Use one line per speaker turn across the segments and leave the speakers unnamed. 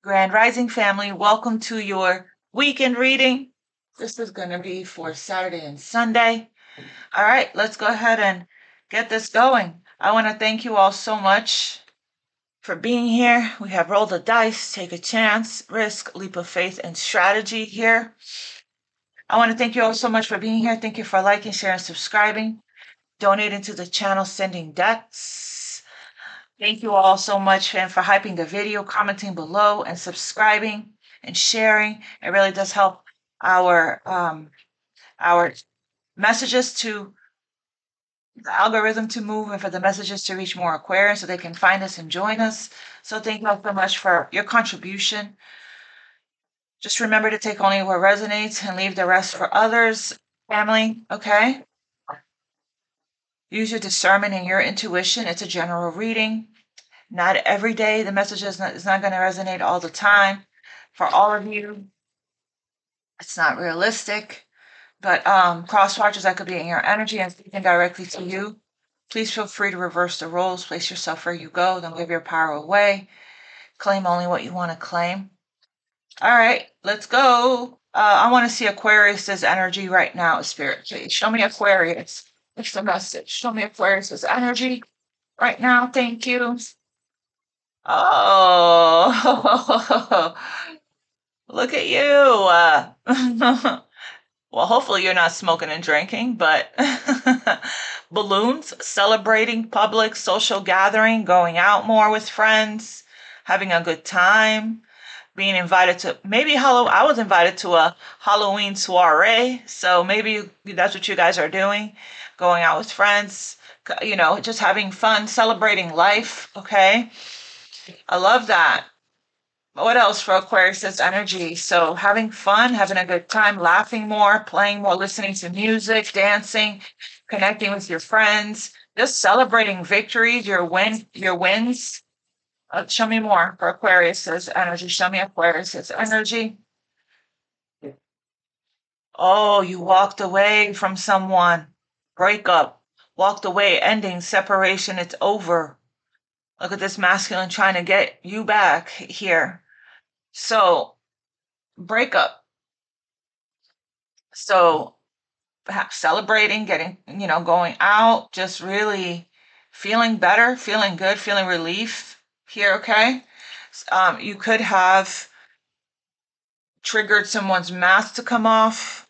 Grand Rising family, welcome to your weekend reading. This is going to be for Saturday and Sunday. All right, let's go ahead and get this going. I want to thank you all so much for being here. We have rolled the dice, take a chance, risk, leap of faith, and strategy here. I want to thank you all so much for being here. Thank you for liking, sharing, subscribing, donating to the channel, sending decks. Thank you all so much for hyping the video, commenting below, and subscribing and sharing. It really does help our messages to the algorithm to move and for the messages to reach more Aquarians so they can find us and join us. So thank you all so much for your contribution. Just remember to take only what resonates and leave the rest for others, family, okay? Use your discernment and your intuition. It's a general reading. Not every day. The message is not going to resonate all the time. For all of you, it's not realistic. But cross watchers that could be in your energy and speaking directly to you. Please feel free to reverse the roles. Place yourself where you go. Don't give your power away. Claim only what you want to claim. All right, let's go. I want to see Aquarius's energy right now, Spirit. Please show me Aquarius. What's the message? Show me Aquarius's energy right now. Thank you. Oh, look at you. Well, hopefully you're not smoking and drinking, but balloons, celebrating, public, social gathering, going out more with friends, having a good time, being invited to maybe I was invited to a Halloween soiree, so maybe that's what you guys are doing, going out with friends, just having fun, celebrating life, okay? I love that. What else for Aquarius' energy? So having fun, having a good time, laughing more, playing more, listening to music, dancing, connecting with your friends, just celebrating victories, your wins. Show me more for Aquarius' energy. Show me Aquarius' energy. Oh, you walked away from someone. Breakup. Walked away, ending, separation, it's over. Look at this masculine trying to get you back here. So, breakup. So, perhaps celebrating, getting, going out, just really feeling better, feeling good, feeling relief here, okay? You could have triggered someone's mask to come off.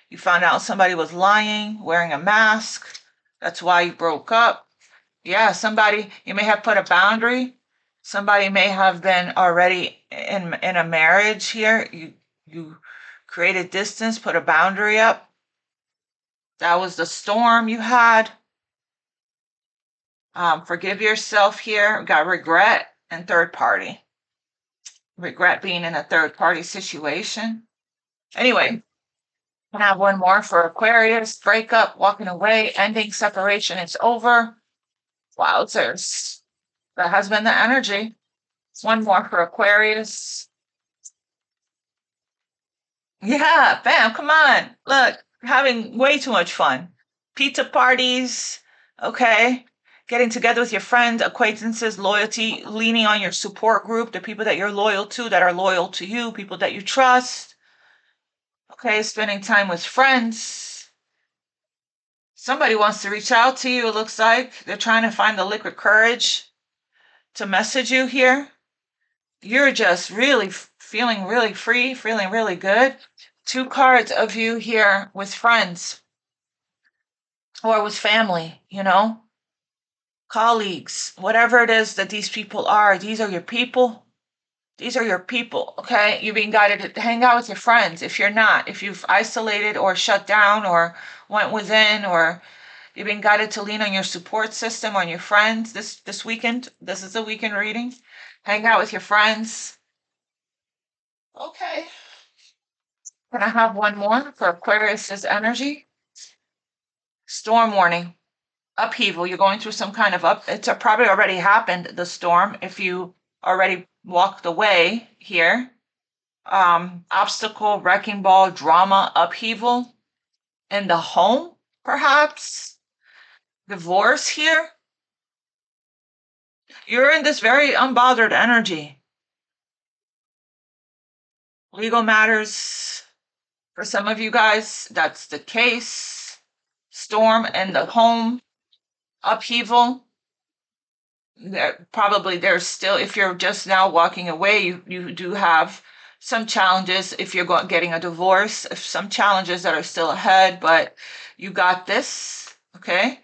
You found out somebody was lying, wearing a mask. That's why you broke up. Yeah, you may have put a boundary. Somebody may have been already in a marriage here. You created distance, put a boundary up. That was the storm you had. Forgive yourself here. Got regret and third party. Regret being in a third party situation. Anyway, can I have one more for Aquarius? Breakup, walking away, ending, separation. It's over. Wowzers. That has been the energy. One more for Aquarius. Yeah, bam, come on. Look, having way too much fun. Pizza parties, okay? Getting together with your friends, acquaintances, loyalty, leaning on your support group, the people that you're loyal to, that are loyal to you, people that you trust. Okay, spending time with friends. Somebody wants to reach out to you, it looks like. They're trying to find the liquid courage to message you here. You're just really feeling really free, feeling really good. 2 cards of you here with friends or with family, colleagues, whatever it is that these people are. These are your people. These are your people, okay? You're being guided to hang out with your friends. If you've isolated or shut down or went within, or you're being guided to lean on your support system, on your friends this weekend. This is a weekend reading. Hang out with your friends. Okay. Can I have one more for Aquarius's energy? Storm warning. Upheaval. You're going through some kind of it's probably already happened, the storm, if you already walked away here. Obstacle, wrecking ball, drama, upheaval in the home, perhaps. Divorce here. You're in this very unbothered energy. Legal matters. For some of you guys, that's the case. Storm in the home. Upheaval. There's still, if you're just now walking away, you do have some challenges. If you're getting a divorce, some challenges that are still ahead, but you got this, okay?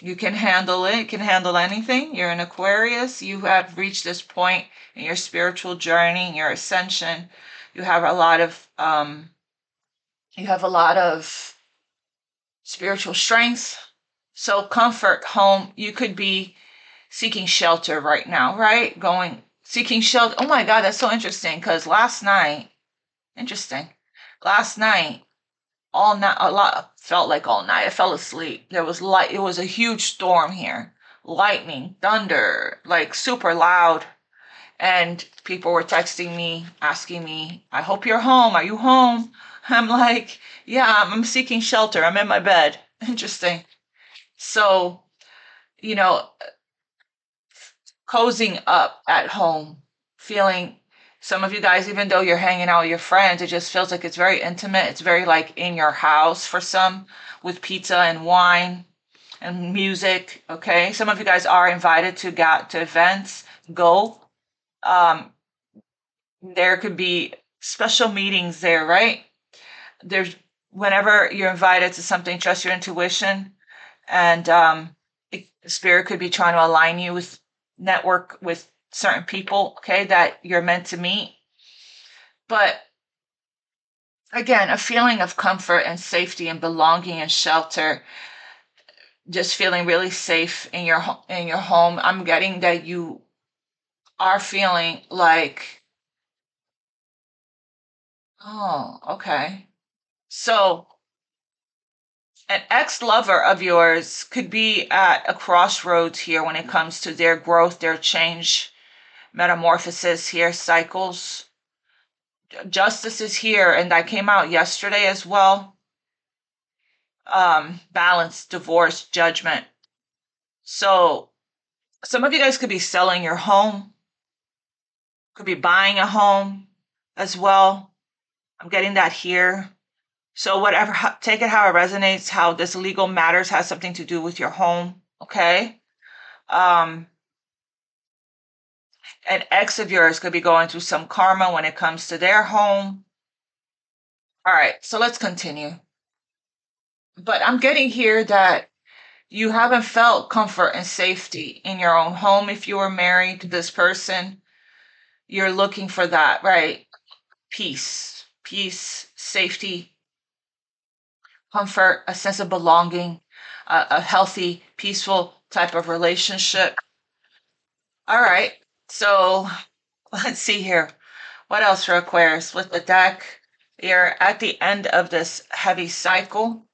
You can handle it. You can handle anything. You're an Aquarius. You have reached this point in your spiritual journey, in your ascension. You have a lot of spiritual strength. So comfort, home. You could be seeking shelter right now, right? Seeking shelter. Oh my God, that's so interesting. Because last night, all night, felt like all night. I fell asleep. There was light. It was a huge storm here. Lightning, thunder, like super loud. And people were texting me, asking me, I hope you're home. Are you home? I'm like, yeah, I'm seeking shelter. I'm in my bed. Interesting. So, you know, cozying up at home, feeling some of you guys, even though you're hanging out with your friends, it just feels like it's very intimate. It's very like in your house for some, with pizza and wine and music. Okay. Some of you guys are invited to events. Go. There could be special meetings there, right? There's whenever you're invited to something, trust your intuition. And spirit could be trying to align you with network with certain people, okay, that you're meant to meet. But again, a feeling of comfort and safety and belonging and shelter, just feeling really safe in your home. I'm getting that you are feeling like, oh, okay. So an ex-lover of yours could be at a crossroads here when it comes to their growth, their change, metamorphosis here, cycles. Justice is here, and that came out yesterday as well. Balance, divorce, judgment. So some of you guys could be selling your home, could be buying a home as well. I'm getting that here. So whatever, take it how it resonates, how this legal matters has something to do with your home, okay? An ex of yours could be going through some karma when it comes to their home. All right, so let's continue. But I'm getting here that you haven't felt comfort and safety in your own home. If you were married to this person, you're looking for that, right? Peace, safety, comfort, a sense of belonging, a healthy, peaceful type of relationship. All right, so let's see here. What else for Aquarius with the deck? You're at the end of this heavy cycle.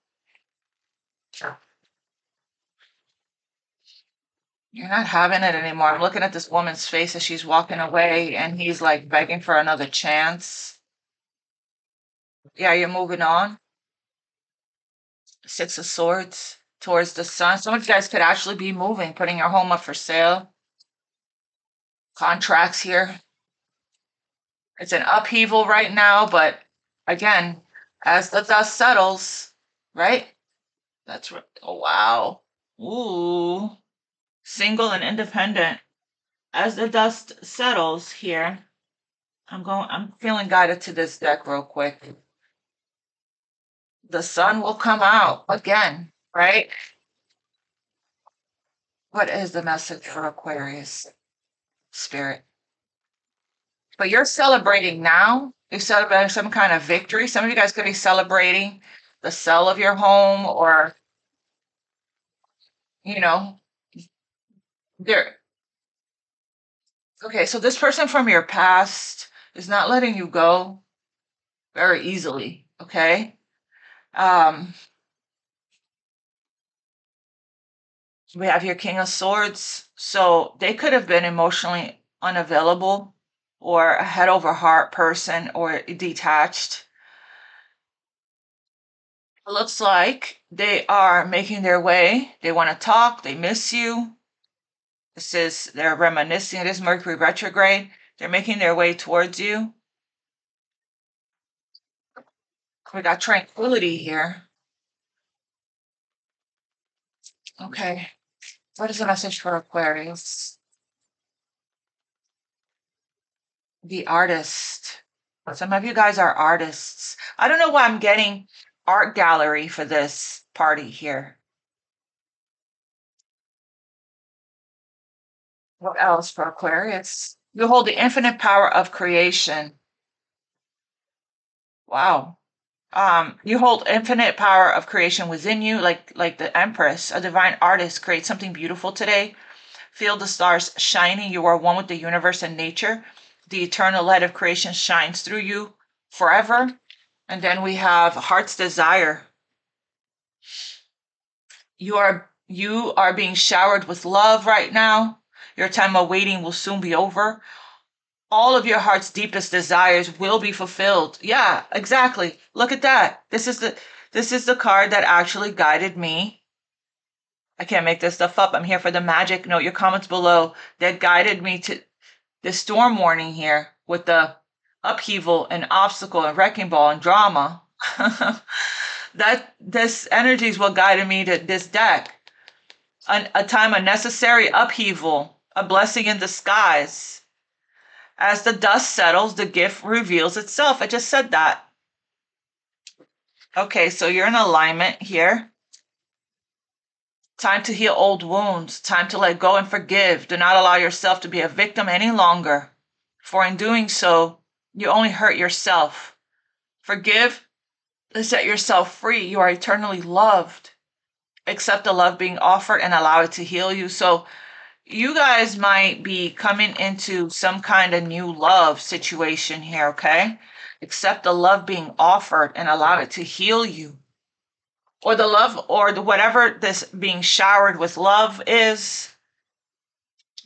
You're not having it anymore. I'm looking at this woman's face as she's walking away, and he's like begging for another chance. Yeah, you're moving on. Six of Swords towards the sun. Some of you guys could actually be moving, putting your home up for sale. Contracts here. It's an upheaval right now, but again, as the dust settles, right? That's right. Oh, wow. Ooh. Single and independent. As the dust settles here, I'm feeling guided to this deck real quick. The sun will come out again, right? What is the message for Aquarius spirit? But you're celebrating now. You're celebrating some kind of victory. Some of you guys could be celebrating the sale of your home, or, you know, there. Okay, so this person from your past is not letting you go very easily, okay? Um, we have your King of Swords. So they could have been emotionally unavailable, or a head over heart person, or detached. It looks like they are making their way. They want to talk. They miss you. They're reminiscing. It is Mercury retrograde. They're making their way towards you. We got tranquility here. Okay. What is the message for Aquarius? The artist. Some of you guys are artists. I don't know why I'm getting art gallery for this party here. What else for Aquarius? You hold the infinite power of creation. Wow. You hold infinite power of creation within you, like the Empress, a divine artist creates something beautiful today. Feel the stars shining. You are one with the universe and nature. The eternal light of creation shines through you forever. And then we have heart's desire. You are being showered with love right now. Your time of waiting will soon be over. All of your heart's deepest desires will be fulfilled. Yeah, exactly. Look at that. This is the card that actually guided me. I can't make this stuff up. I'm here for the magic. Note your comments below that guided me to the storm warning here with the upheaval and obstacle and wrecking ball and drama. That this energy is what guided me to this deck. A time of necessary upheaval, a blessing in disguise. As the dust settles, the gift reveals itself. I just said that. Okay, so you're in alignment here. Time to heal old wounds. Time to let go and forgive. Do not allow yourself to be a victim any longer. For in doing so, you only hurt yourself. Forgive and set yourself free. You are eternally loved. Accept the love being offered and allow it to heal you. So you guys might be coming into some kind of new love situation here, okay? Accept the love being offered and allow it to heal you. Or the love, or whatever this being showered with love is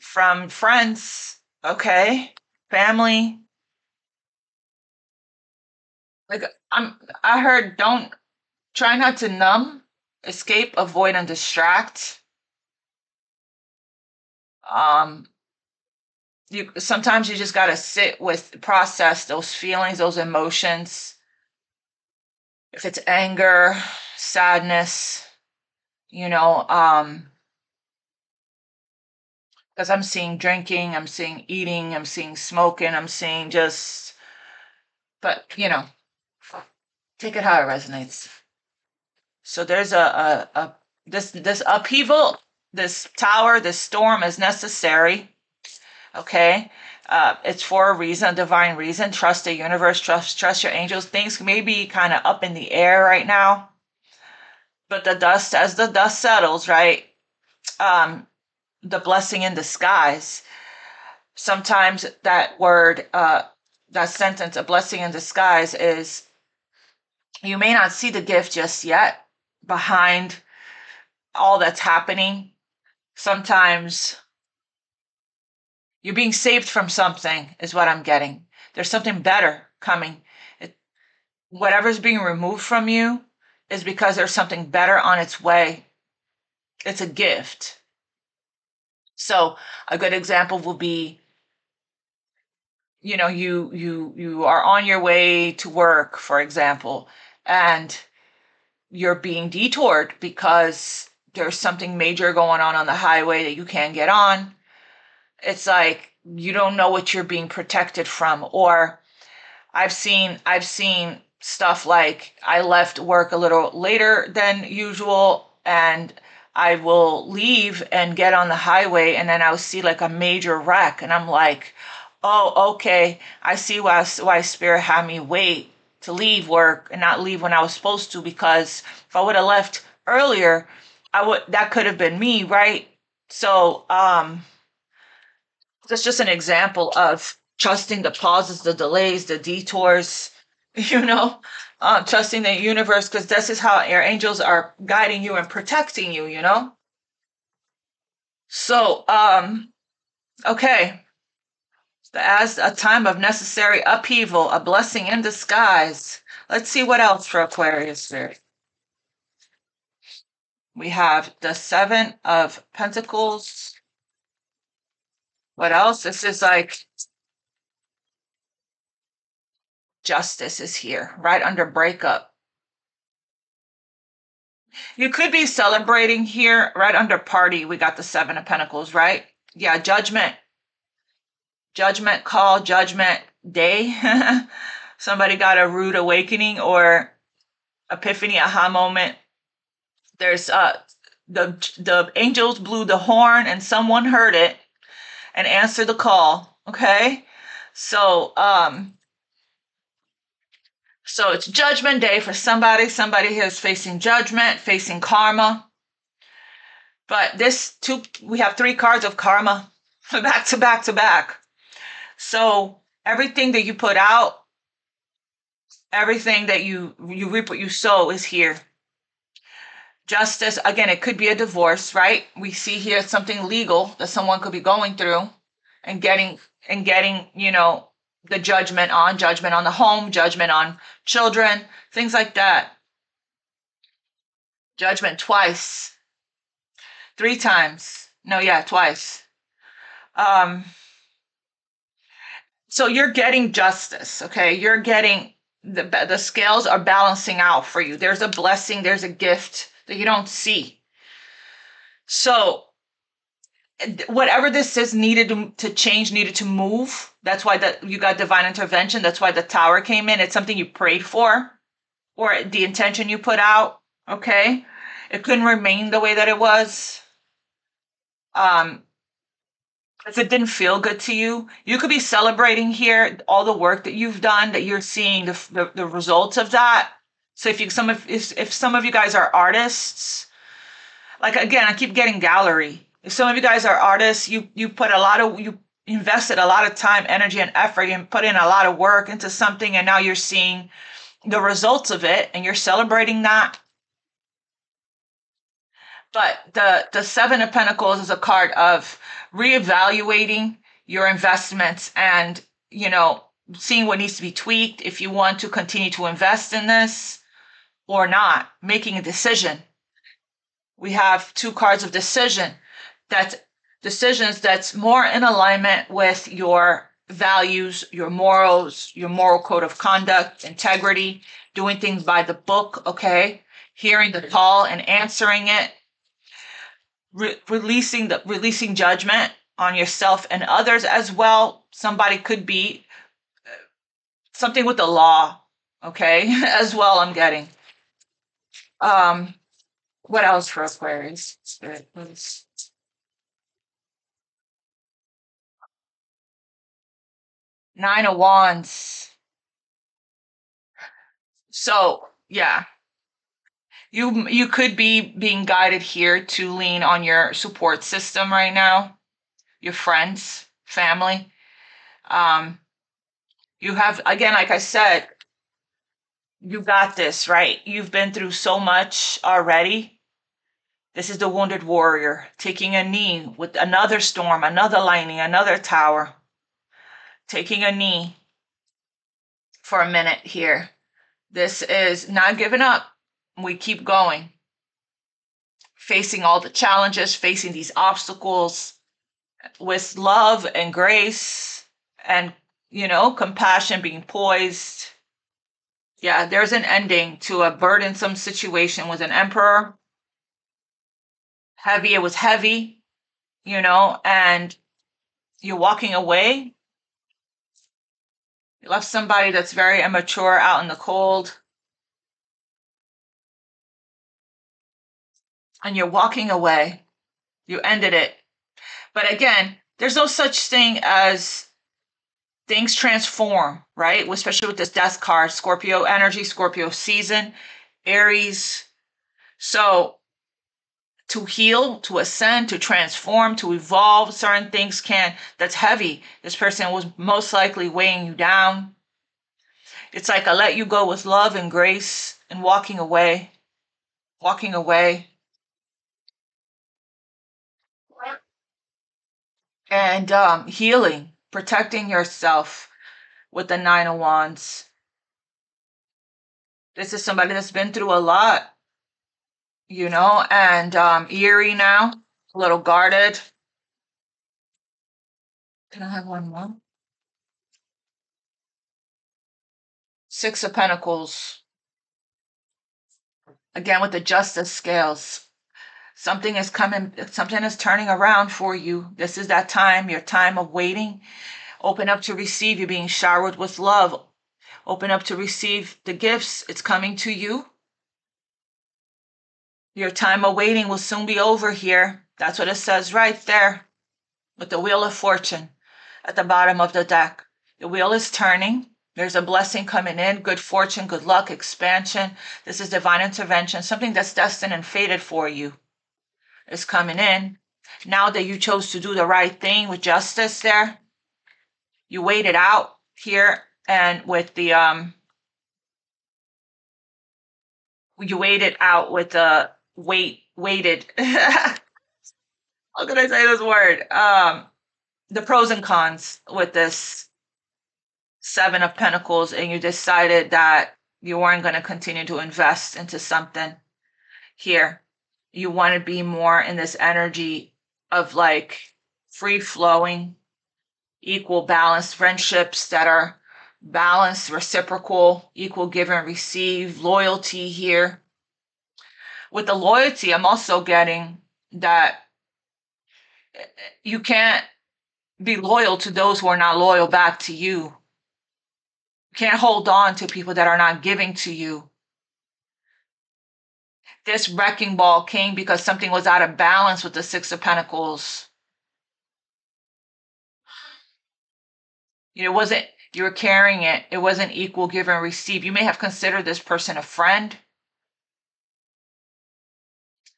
from friends, okay? Family. Like I heard don't try not to numb, escape, avoid, and distract. You sometimes you just gotta sit with process those feelings, those emotions. If it's anger, sadness, you know, because I'm seeing drinking, I'm seeing eating, I'm seeing smoking, I'm seeing just, but take it how it resonates. So there's this upheaval, this tower, this storm is necessary. Okay. It's for a reason, a divine reason. Trust the universe, trust your angels. Things may be kind of up in the air right now. But as the dust settles, right? The blessing in disguise. Sometimes that word, that sentence, a blessing in disguise, is you may not see the gift just yet behind all that's happening. Sometimes you're being saved from something, is what I'm getting. There's something better coming. Whatever's being removed from you is because there's something better on its way. It's a gift. So a good example will be, you are on your way to work, for example, and you're being detoured because there's something major going on the highway that you can't get on. It's like you don't know what you're being protected from. Or I've seen stuff like I left work a little later than usual and I will leave and get on the highway and then I'll see like a major wreck and I'm like, oh, okay, I see why Spirit had me wait to leave work and not leave when I was supposed to, because if I would have left earlier, that could have been me, right? So that's just an example of trusting the pauses, the delays, the detours, trusting the universe, because this is how your angels are guiding you and protecting you. So, okay. As a time of necessary upheaval, a blessing in disguise. Let's see what else for Aquarius Spirit. We have the Seven of Pentacles. What else? This is like justice is here, right under breakup. You could be celebrating here right under party. We got the Seven of Pentacles, right? Yeah, judgment call, judgment day. Somebody got a rude awakening or epiphany, aha moment. There's the angels blew the horn and someone heard it and answered the call. Okay. So so it's judgment day for somebody. Somebody here is facing judgment, facing karma. But we have 3 cards of karma back to back to back. So everything that you put out, everything that you reap what you sow is here. Justice, again, it could be a divorce, right? We see here something legal that someone could be going through and getting, the judgment on the home, judgment on children, things like that. Judgment twice, 3 times. No, yeah, twice. So you're getting justice, okay? You're getting the scales are balancing out for you. There's a blessing, there's a gift that you don't see. So whatever this is needed to change, needed to move. That's why you got divine intervention. That's why the tower came in. It's something you prayed for or the intention you put out, okay? It couldn't remain the way that it was. If it didn't feel good to you, you could be celebrating here all the work that you've done, that you're seeing the results of that. So if some of you guys are artists, like again, I keep getting gallery. If some of you guys are artists, you invested a lot of time, energy, and effort, and put in a lot of work into something, and now you're seeing the results of it, and you're celebrating that. But the Seven of Pentacles is a card of reevaluating your investments and, seeing what needs to be tweaked if you want to continue to invest in this or not, making a decision. We have 2 cards of decisions that's more in alignment with your values, your morals, your moral code of conduct, integrity, doing things by the book, okay? Hearing the call and answering it. Releasing judgment on yourself and others as well. Somebody could be something with the law, okay? As well, I'm getting. What else for Aquarius? Spirit, please. Nine of Wands. So yeah, you could be being guided here to lean on your support system right now, your friends, family. You have, again, like I said, you got this, right? You've been through so much already. This is the wounded warrior taking a knee with another storm, another lightning, another tower. Taking a knee for a minute here. This is not giving up. We keep going. Facing all the challenges, facing these obstacles with love and grace and, compassion, being poised. Yeah, there's an ending to a burdensome situation with an emperor. Heavy, it was heavy, and you're walking away. You left somebody that's very immature out in the cold. And you're walking away. You ended it. But again, there's no such thing as things transform, right? Especially with this death card, Scorpio energy, Scorpio season, Aries. So to heal, to ascend, to transform, to evolve, certain things that's heavy. This person was most likely weighing you down. It's like I let you go with love and grace and walking away. And healing, protecting yourself with the Nine of Wands. This is somebody that's been through a lot, and eerie now, a little guarded. Can I have one more? Six of Pentacles. Again, with the justice scales, something is coming, something is turning around for you. This is that time, your time of waiting. Open up to receive. You're being showered with love. Open up to receive the gifts. It's coming to you. Your time of waiting will soon be over here. That's what it says right there with the Wheel of Fortune at the bottom of the deck. The wheel is turning. There's a blessing coming in, good fortune, good luck, expansion. This is divine intervention. Something that's destined and fated for you is coming in. Now that you chose to do the right thing with justice there, you waited out here, and with the you waited out with the waited. How can I say this word? The pros and cons with this Seven of Pentacles, and you decided that you weren't going to continue to invest into something here. You want to be more in this energy of like free flowing, equal balance, friendships that are balanced, reciprocal, equal give and receive, loyalty here. With the loyalty, I'm also getting that you can't be loyal to those who are not loyal back to you. You can't hold on to people that are not giving to you. This wrecking ball came because something was out of balance with the Six of Pentacles. It wasn't, you were carrying it. It wasn't equal give and receive. You may have considered this person a friend.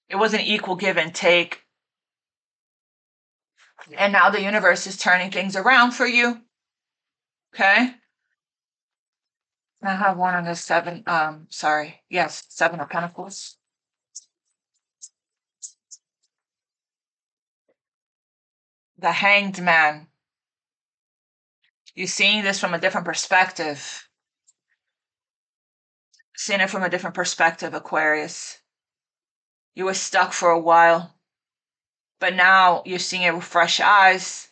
It wasn't equal give and take. And now the universe is turning things around for you. Okay? I have one on the Seven of Pentacles. The Hanged Man. You're seeing this from a different perspective. Seeing it from a different perspective, Aquarius. You were stuck for a while, but now you're seeing it with fresh eyes.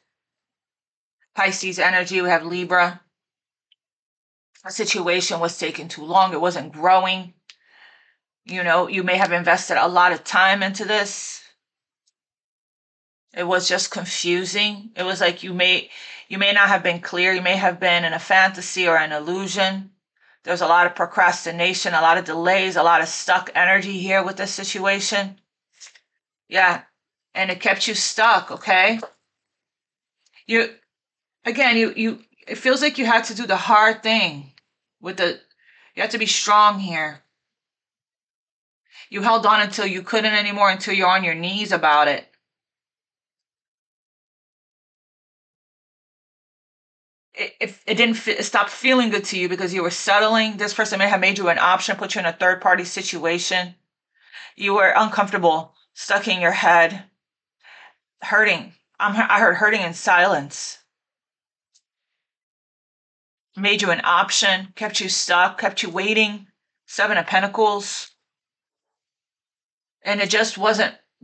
Pisces energy, we have Libra. A situation was taking too long. It wasn't growing. You may have invested a lot of time into this. It was just confusing. It was like you may not have been clear. You may have been in a fantasy or an illusion. There's a lot of procrastination, a lot of delays, a lot of stuck energy here with this situation. Yeah. And it kept you stuck, okay? It feels like you had to do the hard thing you have to be strong here. You held on until you couldn't anymore, until you're on your knees about it. It stopped feeling good to you because you were settling. This person may have made you an option, put you in a third party situation. You were uncomfortable, stuck in your head, hurting. I heard hurting in silence. Made you an option, kept you stuck, kept you waiting. Seven of Pentacles. And it just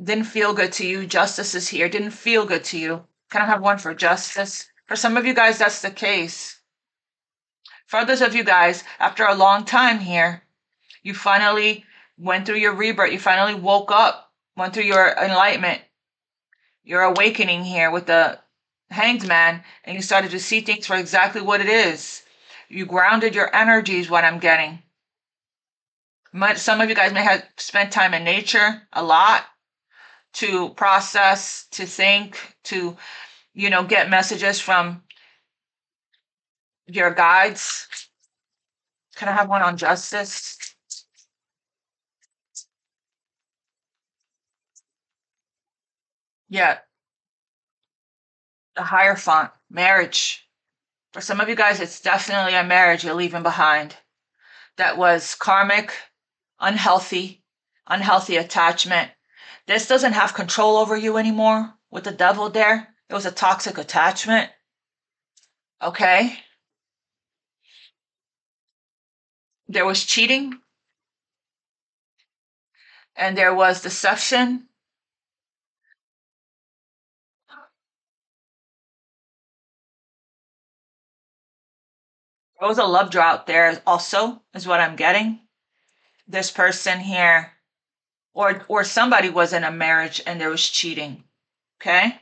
didn't feel good to you. Justice is here. Didn't feel good to you. Can I have one for justice? For some of you guys, that's the case. For others of you guys, after a long time here, you finally went through your rebirth. You finally woke up, went through your enlightenment, your awakening here with the Hanged Man, and you started to see things for exactly what it is. You grounded your energies, what I'm getting. Some of you guys may have spent time in nature a lot to process, to think, to, get messages from your guides. Can I have one on justice? Yeah. The Hierophant, marriage. For some of you guys, it's definitely a marriage you're leaving behind. That was karmic, unhealthy attachment. This doesn't have control over you anymore with the devil there. It was a toxic attachment. Okay? There was cheating. And there was deception. There was a love drought there also, is what I'm getting. this person here, or somebody was in a marriage and there was cheating. Okay?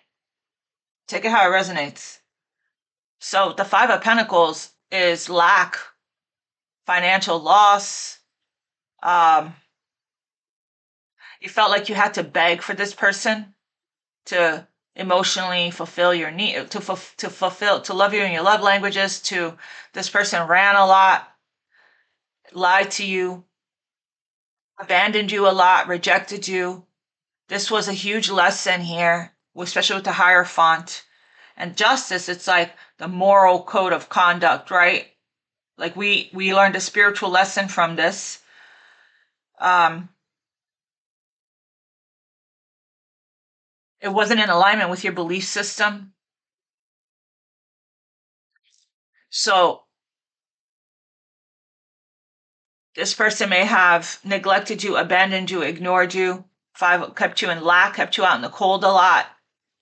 Take it how it resonates. So the Five of Pentacles is lack, financial loss. You felt like you had to beg for this person to emotionally fulfill your need, to love you in your love languages. To this person ran a lot, lied to you, abandoned you a lot, rejected you. This was a huge lesson here, especially with the Hierophant. And justice, it's like the moral code of conduct, right? Like we learned a spiritual lesson from this. It wasn't in alignment with your belief system. So this person may have neglected you, abandoned you, ignored you, kept you in lack, kept you out in the cold a lot.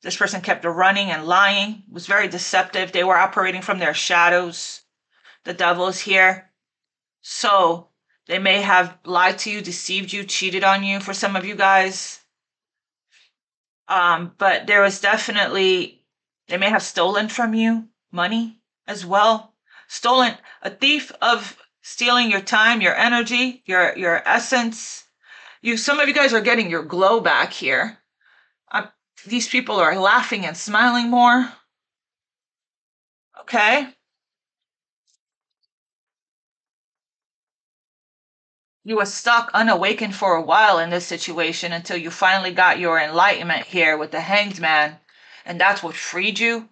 This person kept running and lying, was very deceptive. They were operating from their shadows. The devil's here. So they may have lied to you, deceived you, cheated on you for some of you guys. But there was definitely, they may have stolen from you money as well. Stolen, a thief of stealing your time, your energy, your essence. Some of you guys are getting your glow back here. These people are laughing and smiling more. Okay? You were stuck unawakened for a while in this situation until you finally got your enlightenment here with the Hanged Man, and that's what freed you.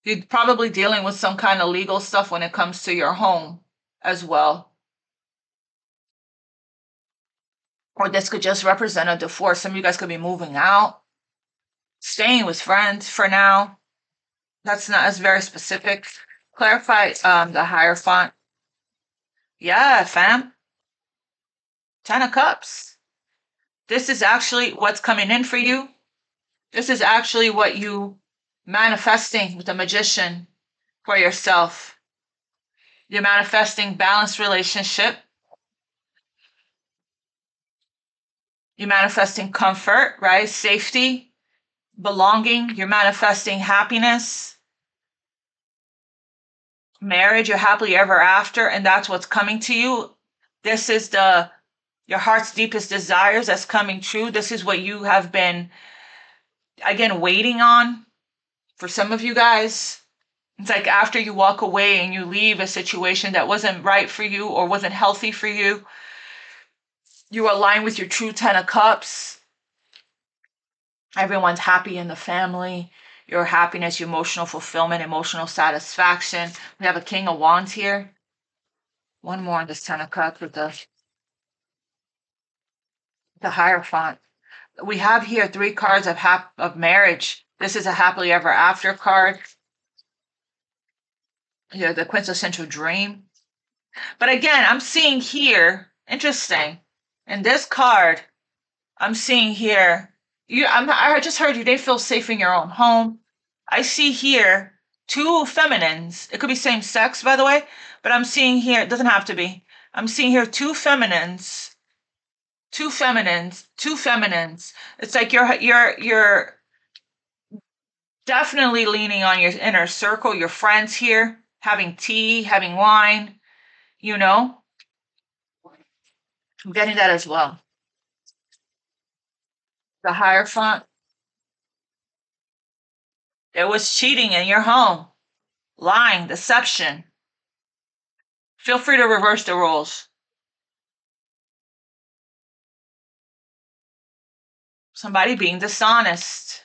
You're probably dealing with some kind of legal stuff when it comes to your home as well. Or this could just represent a divorce. Some of you guys could be moving out, staying with friends for now. That's very specific. Clarify the Hierophant. Yeah, fam. 10 of Cups. This is actually what's coming in for you. This is actually what you manifesting with the Magician for yourself. You're manifesting balanced relationship. You're manifesting comfort, right? Safety, belonging. You're manifesting happiness, marriage. You're happily ever after, and that's what's coming to you. This is your heart's deepest desires that's coming true. This is what you have been, again, waiting on for some of you guys. It's like after you walk away and you leave a situation that wasn't right for you or wasn't healthy for you, you align with your true 10 of Cups. Everyone's happy in the family. Your happiness, your emotional fulfillment, emotional satisfaction. We have a King of Wands here. One more on this 10 of Cups with the Hierophant. We have here 3 cards of marriage. This is a happily ever after card. Here, the quintessential dream. But again, I'm seeing here, interesting, in this card, I'm seeing here, I just heard you didn't feel safe in your own home. I see here 2 feminines. It could be same sex, by the way, but I'm seeing here, it doesn't have to be. I'm seeing here 2 feminines. 2 feminines, 2 feminines. It's like you're definitely leaning on your inner circle, your friends here, having tea, having wine, you know. I'm getting that as well. The Hierophant. There was cheating in your home, lying, deception. Feel free to reverse the roles. Somebody being dishonest.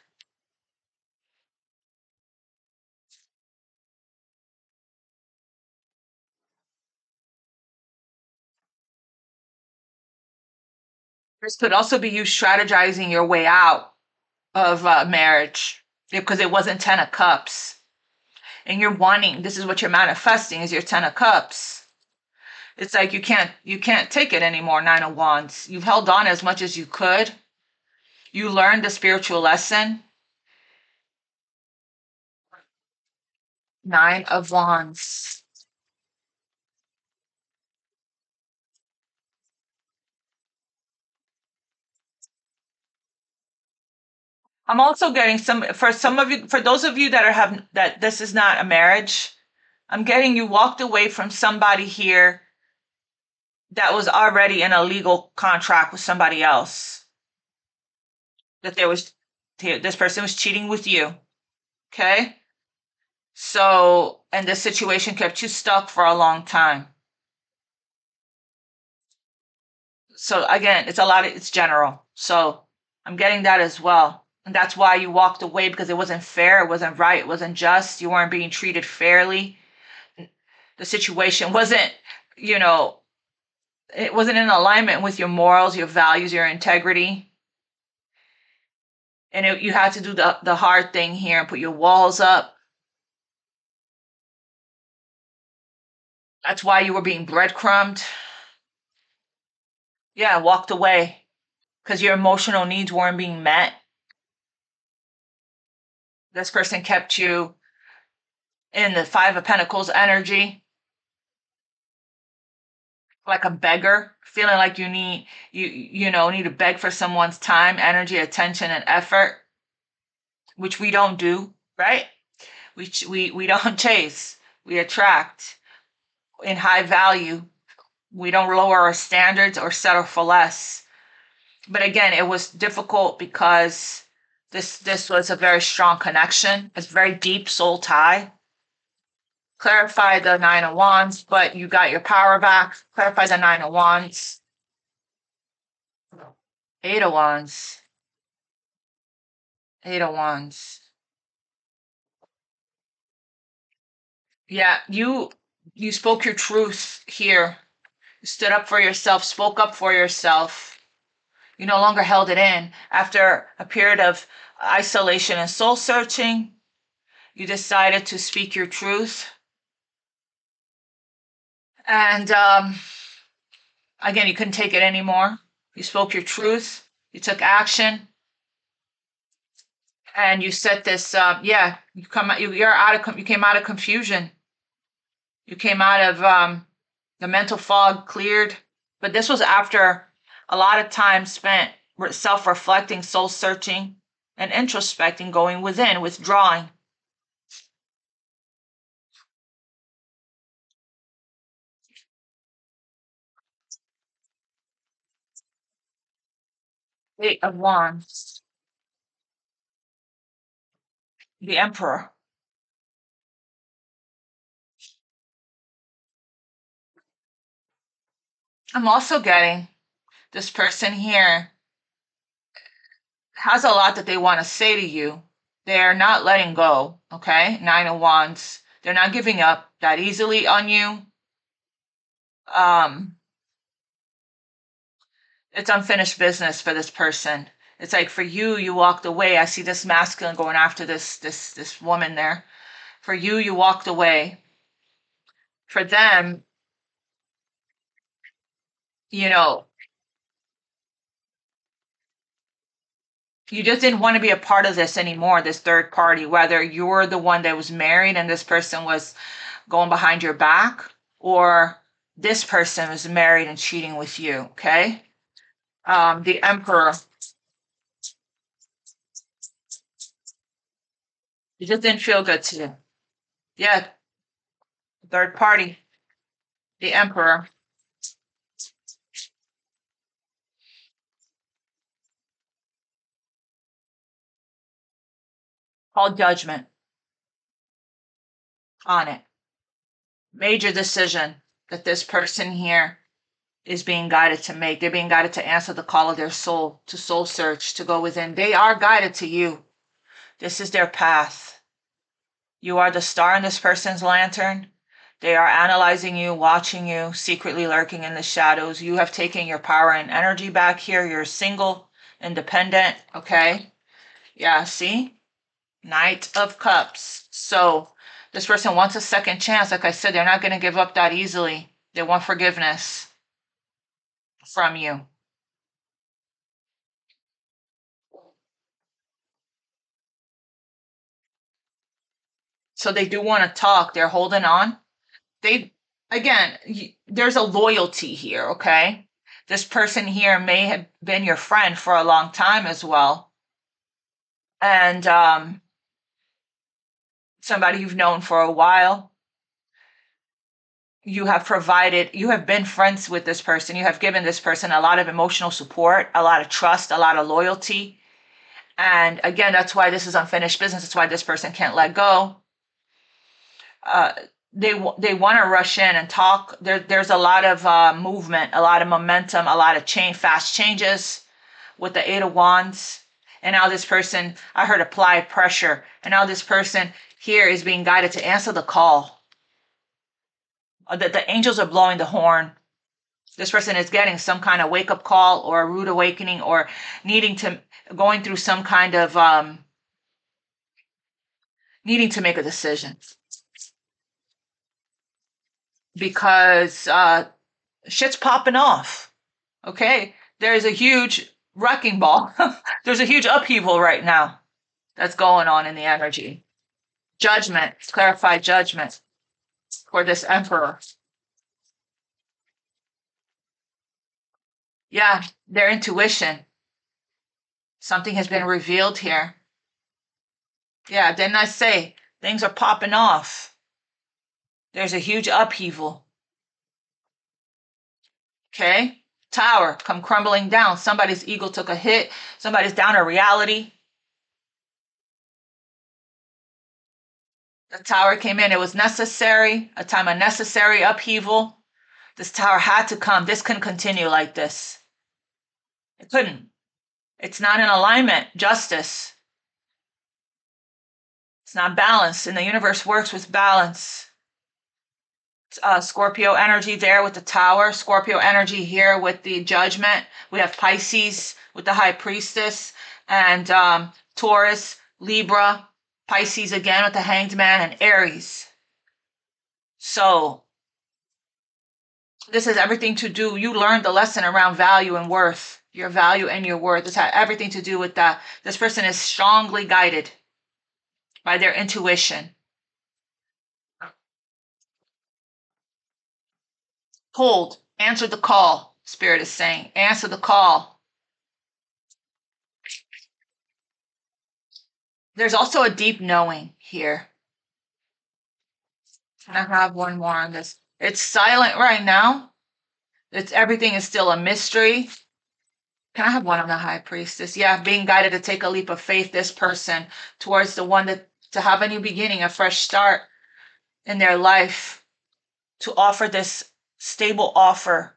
This could also be you strategizing your way out of marriage because it wasn't 10 of Cups. And you're wanting, this is what you're manifesting is your 10 of Cups. It's like you can't take it anymore, 9 of Wands. You've held on as much as you could. You learned a spiritual lesson. 9 of Wands. I'm also getting some of you, for those of you that that this is not a marriage, I'm getting you walked away from somebody here that was already in a legal contract with somebody else. That this person was cheating with you. Okay? So, and this situation kept you stuck for a long time. So again, it's general. So I'm getting that as well. And that's why you walked away, because it wasn't fair, it wasn't right, it wasn't just, you weren't being treated fairly. The situation wasn't, it wasn't in alignment with your morals, your values, your integrity. And you had to do the hard thing here and put your walls up. That's why you were being breadcrumbed. Yeah, walked away because your emotional needs weren't being met. This person kept you in the 5 of Pentacles energy, like a beggar, feeling like you need to beg for someone's time, energy, attention, and effort, which we don't do, right? We don't chase, we attract in high value. We don't lower our standards or settle for less. But again, it was difficult because this was a very strong connection. It's very deep soul tie. Clarify the 9 of Wands, but you got your power back. Clarify the 9 of Wands. 8 of Wands. 8 of Wands. Yeah, you spoke your truth here. You stood up for yourself, spoke up for yourself. You no longer held it in. After a period of isolation and soul searching, you decided to speak your truth. And again, you couldn't take it anymore. You spoke your truth. You took action. And you set this, you came out of confusion. You came out of the mental fog cleared. But this was after a lot of time spent self-reflecting, soul searching, and introspecting, going within, withdrawing. Eight of Wands. The Emperor. I'm also getting this person here has a lot that they want to say to you. They're not letting go, okay? 9 of Wands. They're not giving up that easily on you. It's unfinished business for this person. It's like for you, you walked away. I see this masculine going after this woman there. For you, you walked away. For them, you just didn't want to be a part of this anymore, this third party, whether you're the one that was married and this person was going behind your back, or this person was married and cheating with you, okay? The Emperor. It just didn't feel good to you. Yeah, third party. The Emperor. Called judgment on it. Major decision that this person here is being guided to make. They're being guided to answer the call of their soul, to soul search, to go within. They are guided to you. This is their path. You are the star in this person's lantern. They are analyzing you, watching you, secretly lurking in the shadows. You have taken your power and energy back here. You're single, independent, okay? Yeah, see? Knight of Cups. So this person wants a second chance. Like I said, they're not going to give up that easily. They want forgiveness from you. So they do want to talk. They're holding on. Again, there's a loyalty here, okay? This person here may have been your friend for a long time as well. And somebody you've known for a while. You have been friends with this person. You have given this person a lot of emotional support, a lot of trust, a lot of loyalty. And again, that's why this is unfinished business. That's why this person can't let go. They want to rush in and talk. There's a lot of movement, a lot of momentum, a lot of fast changes with the Eight of Wands. And now this person, I heard apply pressure. And now this person here is being guided to answer the call. The angels are blowing the horn. This person is getting some kind of wake-up call or a rude awakening or going through some kind of needing to make a decision. Because shit's popping off. Okay? There's a huge wrecking ball. There's a huge upheaval right now that's going on in the energy. Judgment, clarified judgment for this emperor. Yeah, their intuition. Something has been revealed here. Yeah, didn't I say things are popping off? There's a huge upheaval. Okay? Tower come crumbling down. Somebody's ego took a hit. Somebody's down to reality. The tower came in. It was necessary, a time of necessary upheaval. This tower had to come. This couldn't continue like this. It couldn't. It's not in alignment. Justice. It's not balanced. And the universe works with balance. Scorpio energy there with the tower. Scorpio energy here with the judgment. We have Pisces with the high priestess. And Taurus, Libra, Pisces again with the hanged man, and Aries. So this has everything to do. You learned the lesson around value and worth. Your value and your worth. This has everything to do with that. This person is strongly guided by their intuition. Hold. Answer the call. Spirit is saying, answer the call. There's also a deep knowing here. Can I have one more on this? It's silent right now. Everything is still a mystery. Can I have one on the high priestess? Yeah, being guided to take a leap of faith, this person, towards the one to have a new beginning, a fresh start in their life, to offer this stable offer,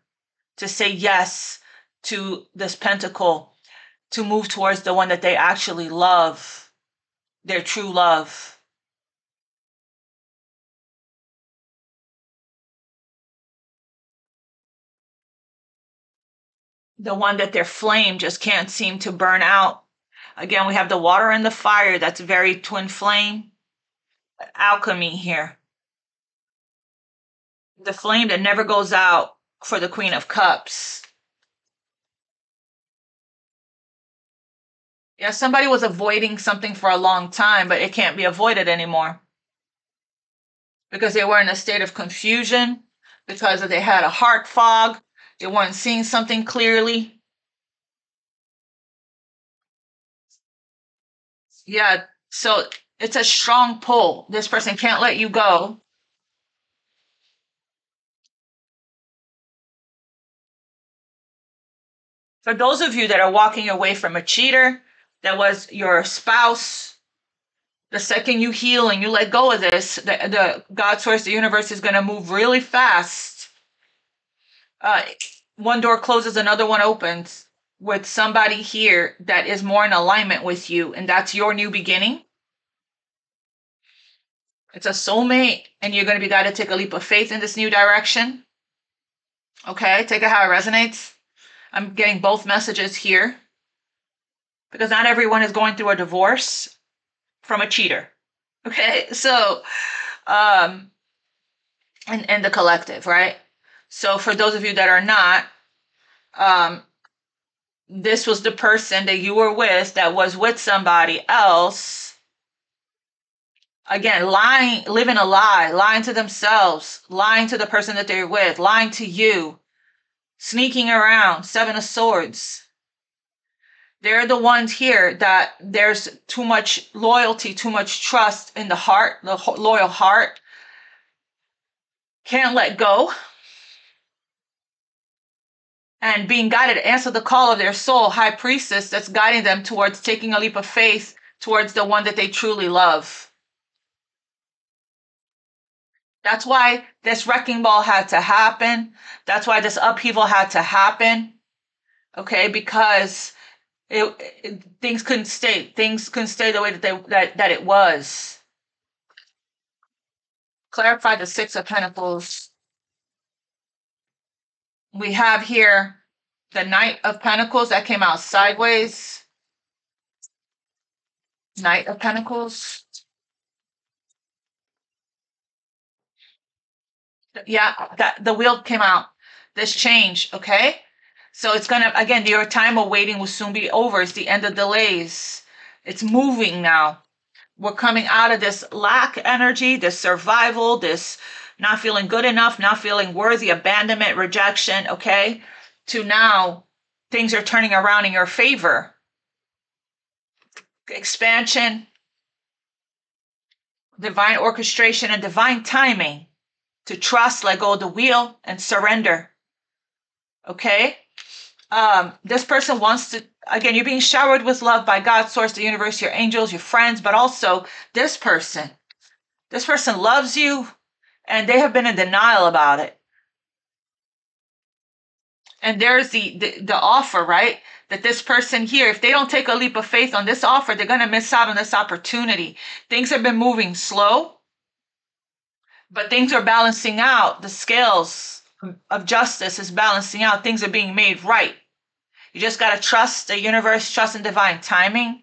to say yes to this pentacle, to move towards the one that they actually love, their true love. The one that their flame just can't seem to burn out. Again, we have the water and the fire. That's very twin flame. Alchemy here. The flame that never goes out for the Queen of Cups. Yeah, somebody was avoiding something for a long time, but it can't be avoided anymore. Because they were in a state of confusion, because they had a heart fog, they weren't seeing something clearly. Yeah, so it's a strong pull. This person can't let you go. For those of you that are walking away from a cheater, that was your spouse, the second you heal and you let go of this, the God source, the universe is going to move really fast. One door closes, another one opens with somebody here that is more in alignment with you, and that's your new beginning. It's a soulmate, and you're going to be guided to take a leap of faith in this new direction. Okay, take it how it resonates. I'm getting both messages here because not everyone is going through a divorce from a cheater. Okay, so and the collective, right? So for those of you that are not, this was the person that you were with that was with somebody else Again, lying, living a lie, lying to themselves, lying to the person that they're with, lying to you, sneaking around, Seven of Swords. They're the ones here that there's too much loyalty, too much trust in the heart, the loyal heart. Can't let go. And being guided to answer the call of their soul, High Priestess, that's guiding them towards taking a leap of faith towards the one that they truly love. That's why this wrecking ball had to happen. That's why this upheaval had to happen. Okay, because things couldn't stay. Things couldn't stay the way that it was. Clarify the Six of Pentacles. We have here the Knight of Pentacles that came out sideways. Knight of Pentacles. Yeah, that the wheel came out. This change, okay? So it's gonna, again, your time of waiting will soon be over. It's the end of delays. It's moving now. We're coming out of this lack energy, this survival, this not feeling good enough, not feeling worthy, abandonment, rejection, okay? To now, things are turning around in your favor. Expansion, divine orchestration, and divine timing to trust, let go of the wheel, and surrender. Okay? This person wants to, again, you're being showered with love by God, source, the universe, your angels, your friends, but also this person. This person loves you and they have been in denial about it. And there's the offer, right? That this person here, if they don't take a leap of faith on this offer, they're going to miss out on this opportunity. Things have been moving slow, but things are balancing out. The scales of justice is balancing out. Things are being made right. You just got to trust the universe, trust in divine timing.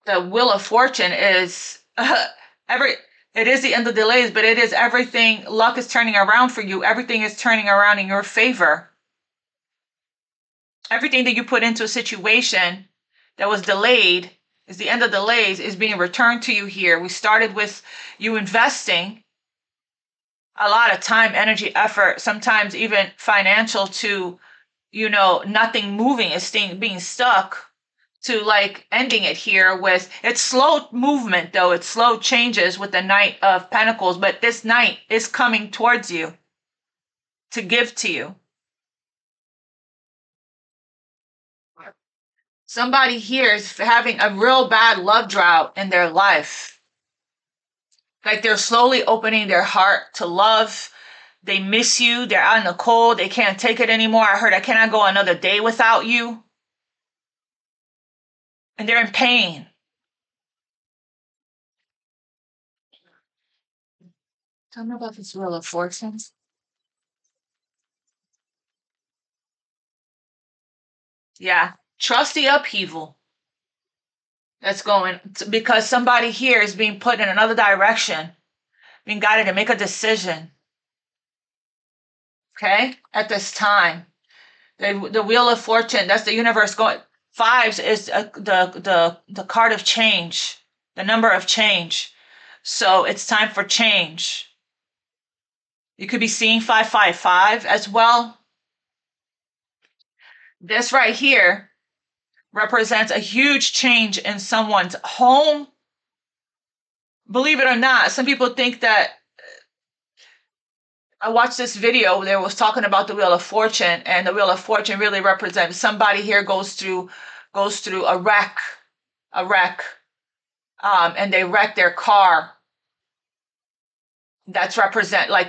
The Wheel of Fortune is it is the end of delays, but it is everything. Luck is turning around for you. Everything is turning around in your favor. Everything that you put into a situation that was delayed is the end of delays is being returned to you here. We started with you investing a lot of time, energy, effort, sometimes even financial to, nothing moving, is being stuck, to like ending it here with, it's slow movement though, it's slow changes with the Knight of Pentacles, but this Knight is coming towards you to give to you. Somebody here is having a real bad love drought in their life. Like they're slowly opening their heart to love. They miss you. They're out in the cold. They can't take it anymore. I heard I cannot go another day without you. And they're in pain. Tell me about this Wheel of Fortune. Yeah. Trust the upheaval that's going, because somebody here is being put in another direction, being guided to make a decision. Okay? At this time. The Wheel of Fortune, that's the universe going. Fives is the card of change, the number of change. So it's time for change. You could be seeing 555 as well. This right here represents a huge change in someone's home. Believe it or not, some people think that, I watched this video that was talking about the Wheel of Fortune, and the Wheel of Fortune really represents somebody here goes through a wreck, and they wreck their car. That's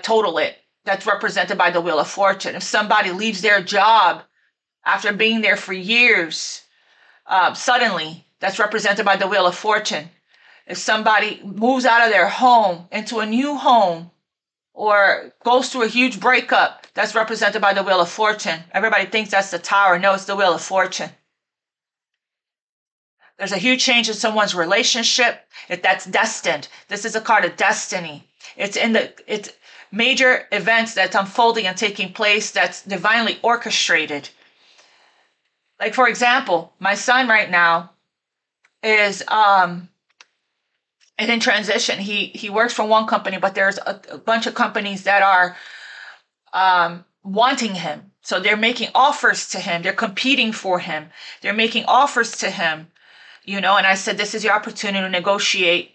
total it. That's represented by the Wheel of Fortune. If somebody leaves their job after being there for years, suddenly, that's represented by the Wheel of Fortune. If somebody moves out of their home into a new home or goes through a huge breakup, that's represented by the Wheel of Fortune. Everybody thinks that's the Tower. No, it's the Wheel of Fortune. There's a huge change in someone's relationship. If that's destined, this is a card of destiny. It's major events that's unfolding and taking place that's divinely orchestrated. Like, for example, my son right now is in transition. He works for one company, but there's a bunch of companies that are wanting him. So they're making offers to him. They're competing for him. They're making offers to him, and I said, this is your opportunity to negotiate,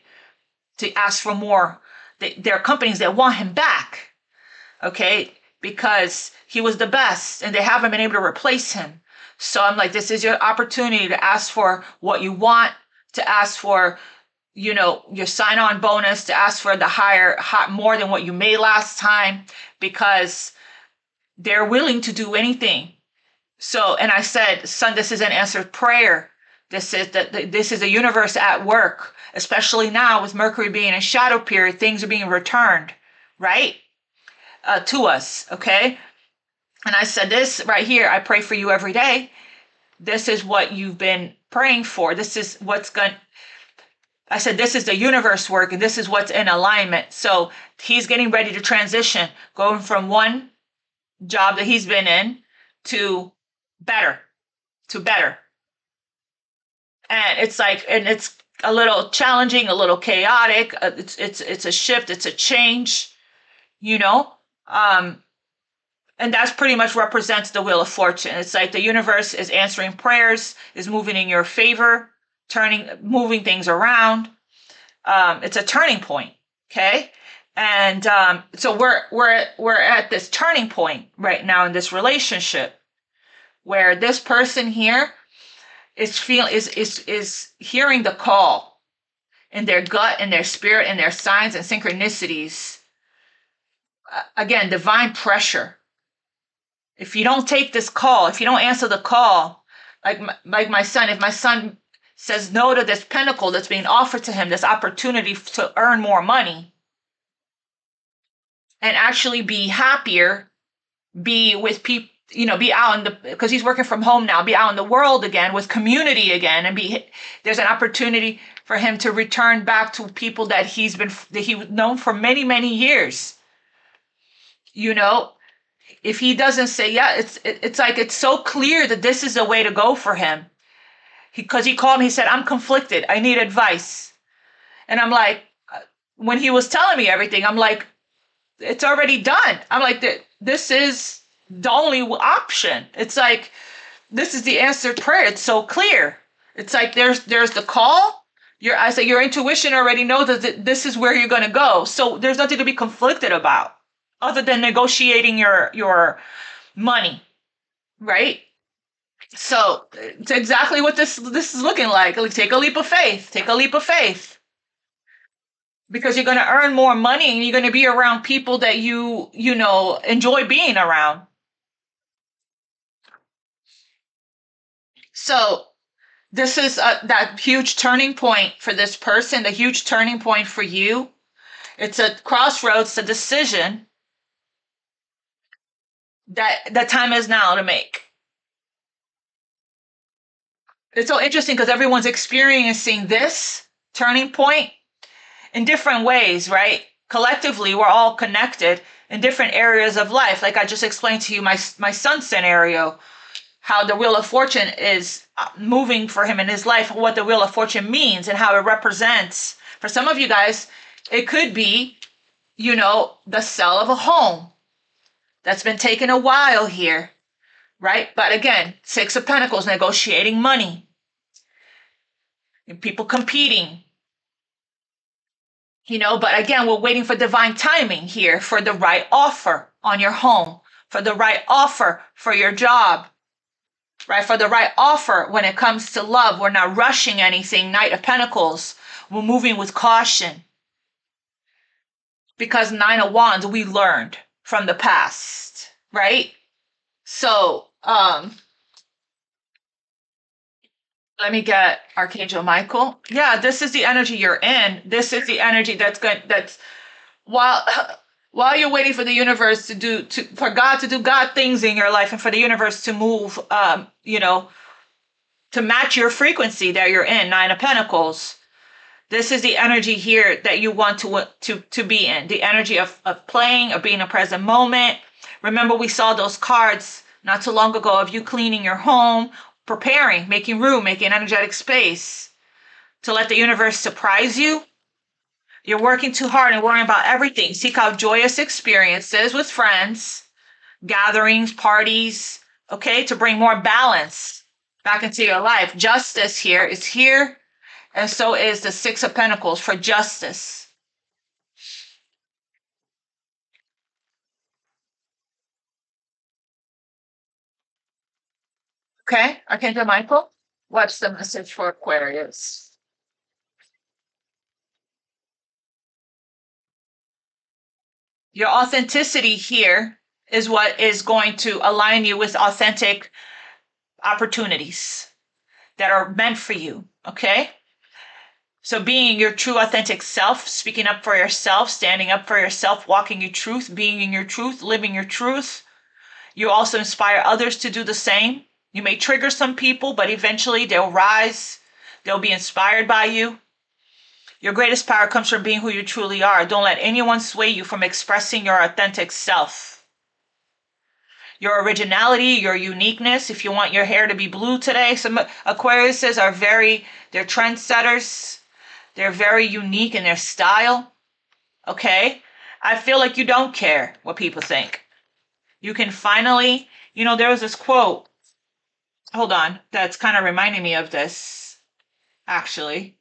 to ask for more. There are companies that want him back, okay, because he was the best and they haven't been able to replace him. So I'm like, this is your opportunity to ask for what you want, to ask for, your sign-on bonus, to ask for the more than what you made last time, because they're willing to do anything. So, and I said, son, this is an answered prayer. This is the universe at work, especially now with Mercury being in shadow period. Things are being returned, right, to us. Okay. And I said, this right here, I pray for you every day. This is what you've been praying for. This is I said, this is the universe work, and this is what's in alignment. So he's getting ready to transition, going from one job that he's been in to better, to better. And it's a little challenging, a little chaotic. It's a shift, it's a change, you know. And that's pretty much represents the wheel of fortune. It's like the universe is answering prayers, is moving in your favor, moving things around. It's a turning point, okay? And so we're at this turning point right now in this relationship, where this person here is hearing the call in their gut, in their spirit, in their signs and synchronicities. Again, divine pressure. If you don't take this call, if you don't answer the call, like my son, if my son says no to this pentacle that's being offered to him, this opportunity to earn more money and actually be happier, be with people, be out because he's working from home now, be out in the world again with community again, and there's an opportunity for him to return back to people that he known for many, many years. If he doesn't say yeah, it's like it's so clear that this is the way to go for him. Because he called me, he said, I'm conflicted, I need advice. And I'm like, when he was telling me everything, I'm like, it's already done. I'm like, this is the only option. It's like, this is the answered prayer. It's so clear. It's like there's the call. I say your intuition already knows that this is where you're going to go. So there's nothing to be conflicted about other than negotiating your money, right? So it's exactly what this is looking like. Take a leap of faith. Take a leap of faith. Because you're going to earn more money and you're going to be around people that you enjoy being around. So this is that huge turning point for this person, the huge turning point for you. It's a crossroads, a decision that the time is now to make. It's so interesting because everyone's experiencing this turning point in different ways, right? Collectively, we're all connected in different areas of life. Like I just explained to you, my son's scenario, how the Wheel of Fortune is moving for him in his life, what the Wheel of Fortune means and how it represents. For some of you guys, it could be, the sale of a home that's been taking a while here, right? But again, Six of Pentacles, negotiating money, and people competing. But again, we're waiting for divine timing here, for the right offer on your home, for the right offer for your job, right? For the right offer when it comes to love. We're not rushing anything. Knight of Pentacles. We're moving with caution. Because Nine of Wands, we learned from the past, right? So, let me get Archangel Michael. Yeah, this is the energy you're in. This is the energy that's while you're waiting for the universe for God to do God things in your life and for the universe to move, to match your frequency that you're in, Nine of Pentacles. This is the energy here that you want to be in. The energy of playing, of being in a present moment. Remember, we saw those cards not too long ago of you cleaning your home, preparing, making room, making energetic space to let the universe surprise you. You're working too hard and worrying about everything. Seek out joyous experiences with friends, gatherings, parties, okay, to bring more balance back into your life. Justice here is here, and so is the Six of Pentacles for justice. Okay, Archangel Michael, what's the message for Aquarius? Your authenticity here is what is going to align you with authentic opportunities that are meant for you, okay? So being your true authentic self, speaking up for yourself, standing up for yourself, walking your truth, being in your truth, living your truth. You also inspire others to do the same. You may trigger some people, but eventually they'll rise. They'll be inspired by you. Your greatest power comes from being who you truly are. Don't let anyone sway you from expressing your authentic self. Your originality, your uniqueness. If you want your hair to be blue today, some Aquariuses are they're trendsetters. They're very unique in their style. Okay? I feel like you don't care what people think. You can finally, there was this quote. Hold on. That's kind of reminding me of this, actually.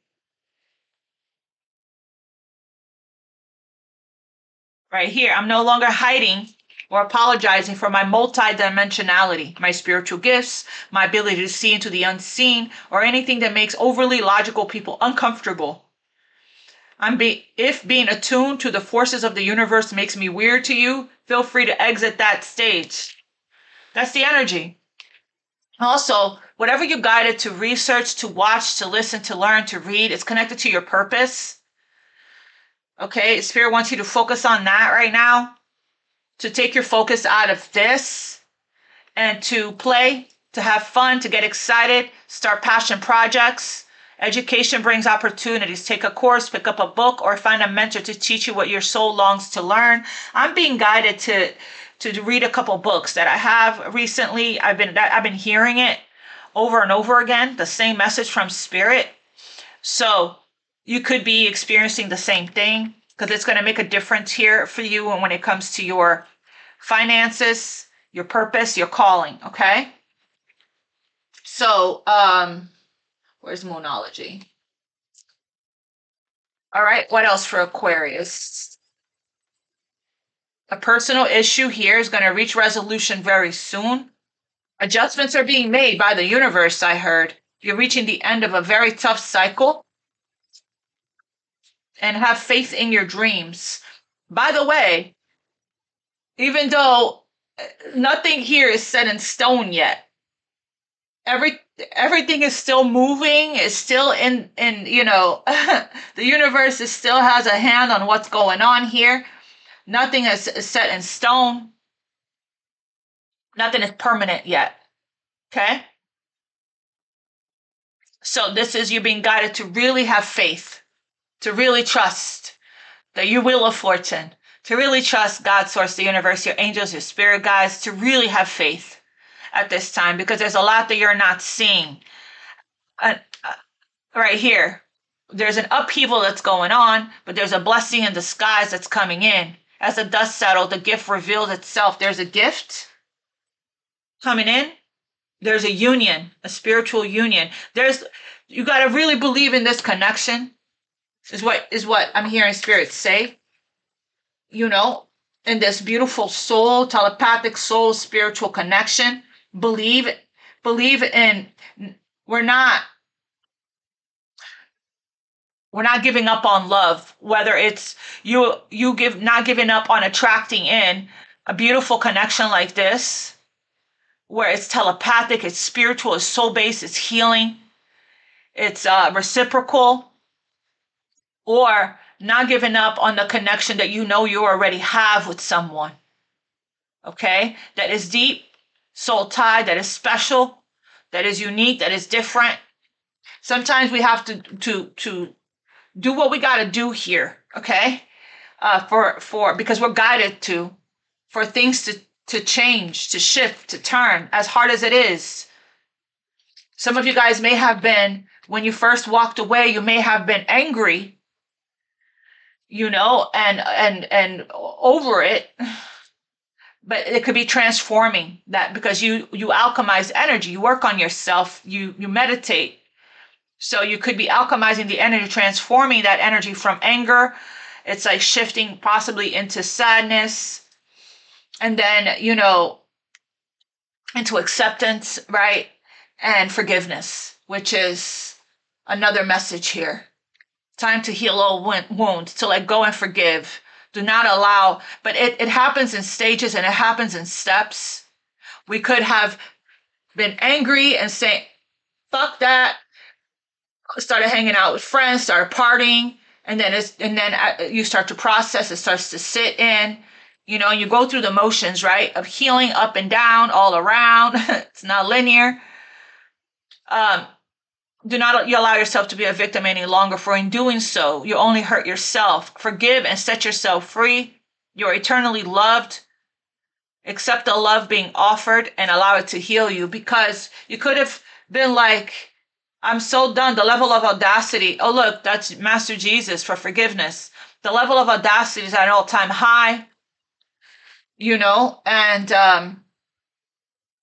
Right here. I'm no longer hiding or apologizing for my multidimensionality, my spiritual gifts, my ability to see into the unseen, or anything that makes overly logical people uncomfortable. If being attuned to the forces of the universe makes me weird to you, feel free to exit that stage. That's the energy. Also, whatever you're guided to research, to watch, to listen, to learn, to read, it's connected to your purpose. Okay, Spirit wants you to focus on that right now, to take your focus out of this and to play, to have fun, to get excited, start passion projects. Education brings opportunities. Take a course, pick up a book, or find a mentor to teach you what your soul longs to learn. I'm being guided to read a couple books that I have recently. I've been hearing it over and over again, the same message from Spirit. So you could be experiencing the same thing because it's going to make a difference here for you when it comes to your finances, your purpose, your calling, okay? So, where's Moonology? All right, what else for Aquarius? A personal issue here is going to reach resolution very soon. Adjustments are being made by the universe, I heard. You're reaching the end of a very tough cycle. And have faith in your dreams. By the way, even though nothing here is set in stone yet, everything is still moving, is still in the universe still has a hand on what's going on here. Nothing is set in stone. Nothing is permanent yet. Okay? So this is you being guided to really have faith, to really trust that you will of fortune, to really trust God, source, the universe, your angels, your spirit guides, to really have faith at this time because there's a lot that you're not seeing. Right here, there's an upheaval that's going on, but there's a blessing in disguise that's coming in. As the dust settles, the gift reveals itself. There's a gift coming in. There's a union, a spiritual union. You got to really believe in this connection. Is what I'm hearing Spirit say. In this beautiful soul, telepathic soul, spiritual connection. Believe in. We're not giving up on love. Whether it's not giving up on attracting in a beautiful connection like this, where it's telepathic, it's spiritual, it's soul based, it's healing, it's reciprocal. Or not giving up on the connection that you already have with someone. Okay? That is deep, soul tied, that is special, that is unique, that is different. Sometimes we have to do what we got to do here, okay? Because we're guided for things to change, to shift, to turn, as hard as it is. Some of you guys may have been, when you first walked away, you may have been angry, and over it, but it could be transforming that, because you alchemize energy, you work on yourself, you meditate. So you could be alchemizing the energy, transforming that energy from anger. It's like shifting possibly into sadness, and then, into acceptance, right? And forgiveness, which is another message here. Time to heal old wounds, to let go and forgive. Do not allow, but it happens in stages and it happens in steps. We could have been angry and saying, fuck that, started hanging out with friends, started partying, and then you start to process, it starts to sit in, you go through the motions, right, of healing up and down, all around. It's not linear. Do not allow yourself to be a victim any longer, for in doing so, you only hurt yourself. Forgive and set yourself free. You're eternally loved. Accept the love being offered and allow it to heal you, because you could have been like, I'm so done. The level of audacity. Oh, look, that's Master Jesus for forgiveness. The level of audacity is at an all-time high,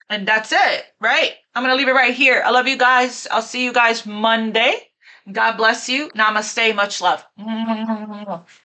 and that's it, right? I'm going to leave it right here. I love you guys. I'll see you guys Monday. God bless you. Namaste. Much love.